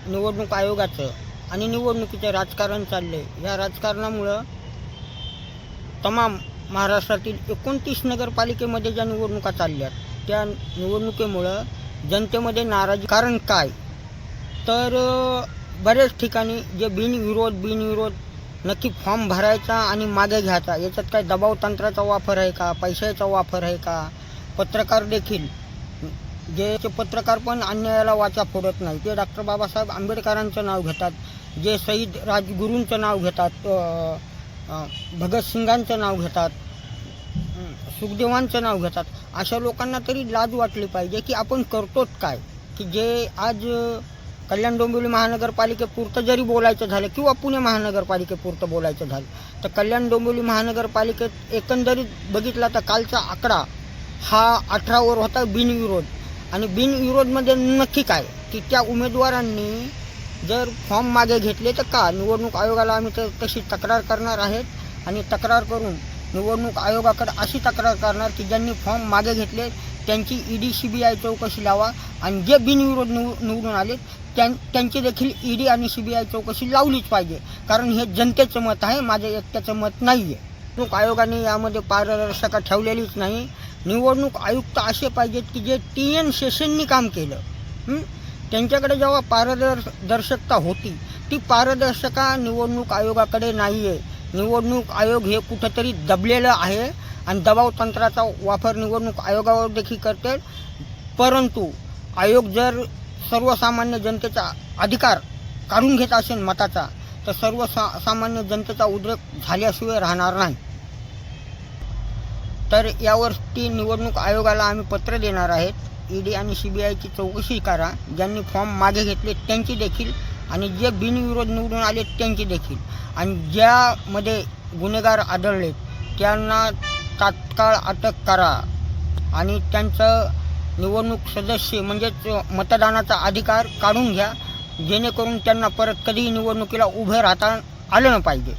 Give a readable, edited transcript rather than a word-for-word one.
निवडणूक आयोगाचं आणि निवडणुकीचं राजकारण चाललंय. या राजकारणामुळं तमाम महाराष्ट्रातील 29 नगरपालिकेमध्ये ज्या निवडणुका चालल्यात त्या निवडणुकीमुळं जनतेमध्ये नाराजी. कारण काय तर बऱ्याच ठिकाणी जे बिनविरोध नक्की फॉर्म भरायचा आणि मागे घ्यायचा, याच्यात काय दबाव तंत्राचा वापर आहे का, पैशाचा वापर आहे का. पत्रकार देखील जे पत्रकार पण अन्यायाला वाचा फोडत नाही. ते डॉक्टर बाबासाहेब आंबेडकरांचं नाव घेतात, जे शहीद राजगुरूंचं नाव घेतात, भगतसिंगांचं नाव घेतात, सुखदेवांचं नाव घेतात. अशा लोकांना तरी लाज वाटली पाहिजे की आपण करतोच काय. की जे आज कल्याण डोंबिवली महानगरपालिकेपुरतं जरी बोलायचं झालं किंवा पुणे महानगरपालिकेपुरतं बोलायचं झालं तर कल्याण डोंबिवली महानगरपालिकेत एकंदरीत बघितला तर कालचा आकडा हा 18वर होता बिनविरोध. आणि बिनविरोधमध्ये नक्की काय की त्या उमेदवारांनी जर फॉर्म मागे घेतले तर का निवडणूक आयोगाला आम्ही तर तशी तक्रार करणार आहेत आणि तक्रार करून निवडणूक आयोगाकडे अशी तक्रार करणार की ज्यांनी फॉर्म मागे घेतले त्यांची ईडी CBI चौकशी लावा आणि जे बिनविरोध निवडून आले त्यांची देखील ईडी आणि CBI चौकशी लावलीच पाहिजे. कारण हे जनतेचं मत आहे, माझं एकट्याचं मत नाही आहे. निवडणूक आयोगाने यामध्ये पारदर्शकता ठेवलेलीच नाही. निवडणूक आयुक्त असे पाहिजेत की जे TN शेषननी काम केलं. त्यांच्याकडे जेव्हा पारदर्शकता होती ती पारदर्शकता निवडणूक आयोगाकडे नाही आहे. निवडणूक आयोग हे कुठंतरी दबलेलं आहे आणि दबाव तंत्राचा वापर निवडणूक आयोगावर देखील करते. परंतु आयोग जर सर्वसामान्य जनतेचा अधिकार काढून घेत असेल मताचा तर सर्वसामान्य जनतेचा उद्रेक झाल्याशिवाय राहणार नाही. तर यावरती निवडणूक आयोगाला आम्ही पत्र देणार आहेत. ईडी आणि CBIची चौकशी करा. ज्यांनी फॉर्म मागे घेतले त्यांची देखील आणि जे बिनविरोध निवडून आले त्यांची देखील आणि ज्यामध्ये गुन्हेगार आढळले त्यांना तात्काळ अटक करा आणि त्यांचं निवडणूक सदस्य म्हणजेच मतदानाचा अधिकार काढून घ्या, जेणेकरून त्यांना परत कधीही निवडणुकीला उभे राहता आलं न पाहिजे.